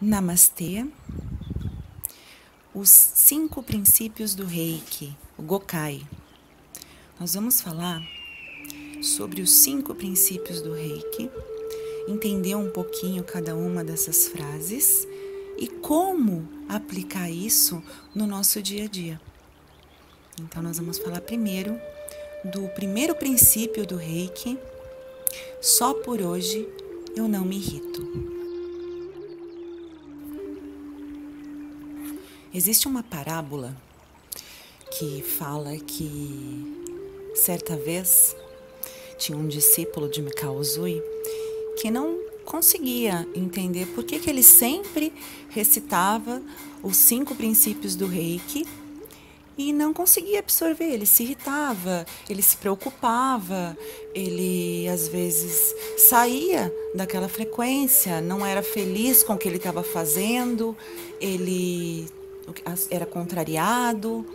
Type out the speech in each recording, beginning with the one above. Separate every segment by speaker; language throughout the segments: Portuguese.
Speaker 1: Namastê. Os 5 princípios do Reiki, o Gokai. Nós vamos falar sobre os 5 princípios do Reiki, entender um pouquinho cada uma dessas frases e como aplicar isso no nosso dia a dia. Então, nós vamos falar primeiro do primeiro princípio do Reiki: só por hoje eu não me irrito. Existe uma parábola que fala que certa vez tinha um discípulo de Mikao Usui que não conseguia entender por que ele sempre recitava os 5 princípios do Reiki e não conseguia absorver. Ele se irritava, ele se preocupava, ele às vezes saía daquela frequência, não era feliz com o que ele estava fazendo, ele era contrariado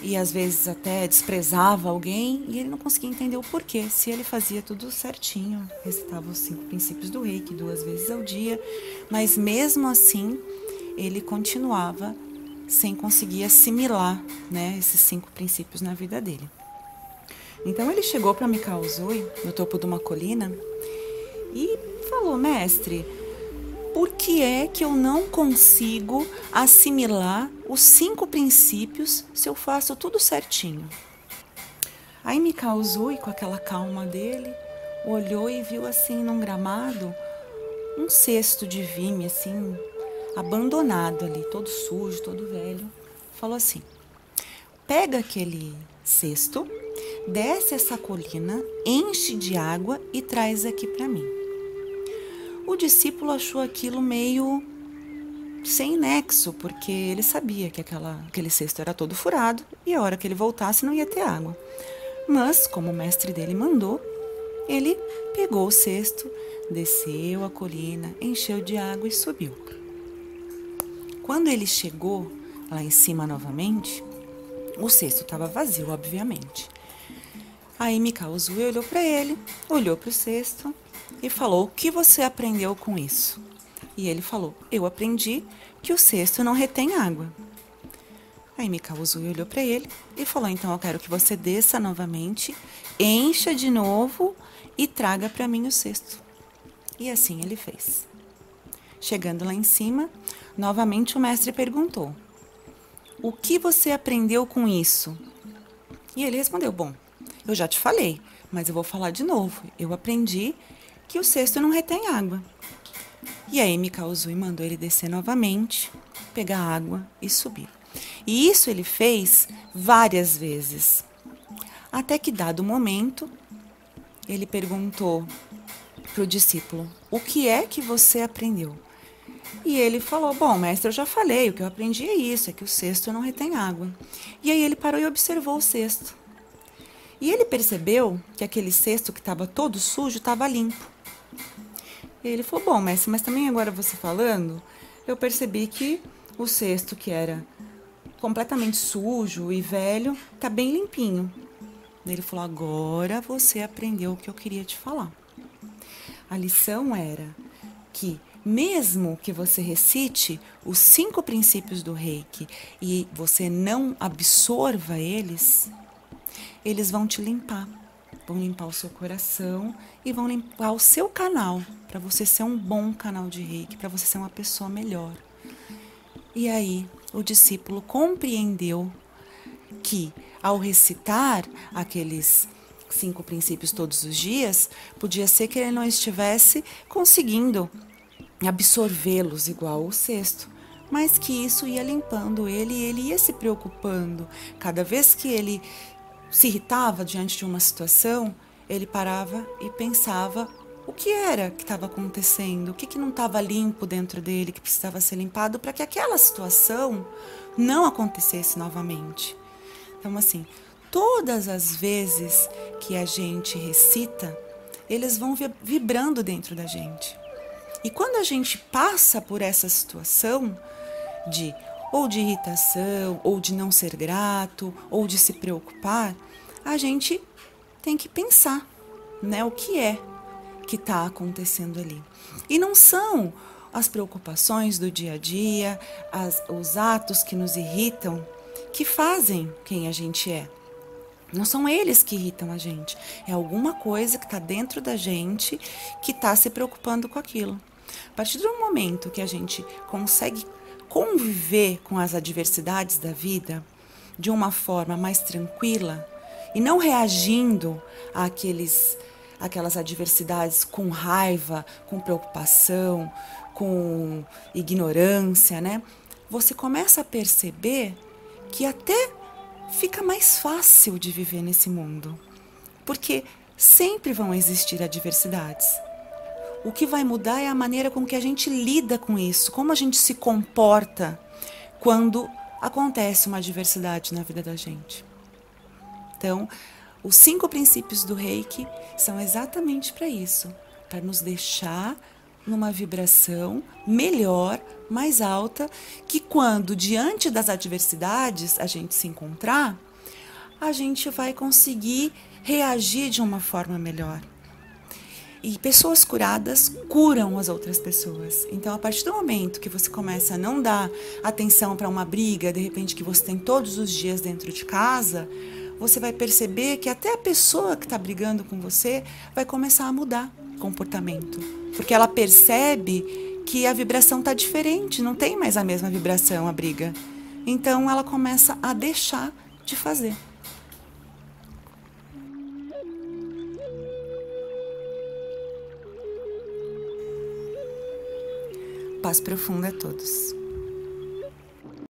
Speaker 1: e às vezes até desprezava alguém, e ele não conseguia entender o porquê. Se ele fazia tudo certinho, recitava os 5 princípios do Reiki 2 vezes ao dia, mas mesmo assim ele continuava sem conseguir assimilar, esses 5 princípios na vida dele. Então ele chegou para Mikao Usui no topo de uma colina e falou: mestre, por que é que eu não consigo assimilar os 5 princípios se eu faço tudo certinho? Aí Mikao Usui, com aquela calma dele, olhou e viu assim num gramado um cesto de vime assim, abandonado ali, todo sujo, todo velho. Falou assim: pega aquele cesto, desce essa colina, enche de água e traz aqui para mim. O discípulo achou aquilo meio sem nexo, porque ele sabia que aquele cesto era todo furado e a hora que ele voltasse não ia ter água. Mas, como o mestre dele mandou, ele pegou o cesto, desceu a colina, encheu de água e subiu. Quando ele chegou lá em cima novamente, o cesto estava vazio, obviamente. Aí Mikao Usui olhou para ele, olhou para o cesto e falou: o que você aprendeu com isso? E ele falou: eu aprendi que o cesto não retém água. Aí Mikao Usui olhou para ele e falou: então eu quero que você desça novamente, encha de novo e traga para mim o cesto. E assim ele fez. Chegando lá em cima, novamente o mestre perguntou: o que você aprendeu com isso? E ele respondeu: bom, eu já te falei, mas eu vou falar de novo. Eu aprendi que o cesto não retém água. E aí Mikao Usui mandou ele descer novamente, pegar água e subir. E isso ele fez várias vezes. Até que, dado momento, ele perguntou para o discípulo: o que é que você aprendeu? E ele falou: bom, mestre, eu já falei, o que eu aprendi é isso, é que o cesto não retém água. E aí ele parou e observou o cesto. E ele percebeu que aquele cesto que estava todo sujo estava limpo. E ele falou: bom, mestre, mas também agora você falando, eu percebi que o cesto que era completamente sujo e velho está bem limpinho. Ele falou: agora você aprendeu o que eu queria te falar. A lição era que mesmo que você recite os 5 princípios do Reiki e você não absorva eles, eles vão te limpar. Vão limpar o seu coração e vão limpar o seu canal, para você ser um bom canal de Reiki, para você ser uma pessoa melhor. E aí o discípulo compreendeu que, ao recitar aqueles 5 princípios todos os dias, podia ser que ele não estivesse conseguindo absorvê-los igual o cesto, mas que isso ia limpando ele e ele ia se preocupando. Cada vez que ele se irritava diante de uma situação, ele parava e pensava o que era que estava acontecendo, o que não estava limpo dentro dele, que precisava ser limpado para que aquela situação não acontecesse novamente. Então, assim, todas as vezes que a gente recita, eles vão vibrando dentro da gente. E quando a gente passa por essa situação ou de irritação, ou de não ser grato, ou de se preocupar, a gente tem que pensar, o que é que está acontecendo ali. E não são as preocupações do dia a dia, os atos que nos irritam, que fazem quem a gente é. Não são eles que irritam a gente, é alguma coisa que está dentro da gente que está se preocupando com aquilo. A partir do momento que a gente consegue conviver com as adversidades da vida de uma forma mais tranquila e não reagindo àquelas adversidades com raiva, com preocupação, com ignorância, né? Você começa a perceber que até fica mais fácil de viver nesse mundo, porque sempre vão existir adversidades. O que vai mudar é a maneira com que a gente lida com isso, como a gente se comporta quando acontece uma adversidade na vida da gente. Então, os 5 princípios do Reiki são exatamente para isso, para nos deixar numa vibração melhor, mais alta, que quando diante das adversidades a gente se encontrar, a gente vai conseguir reagir de uma forma melhor. E pessoas curadas curam as outras pessoas. Então, a partir do momento que você começa a não dar atenção para uma briga, de repente, que você tem todos os dias dentro de casa, você vai perceber que até a pessoa que está brigando com você vai começar a mudar o comportamento. Porque ela percebe que a vibração está diferente, não tem mais a mesma vibração a briga. Então, ela começa a deixar de fazer. Paz profunda a todos.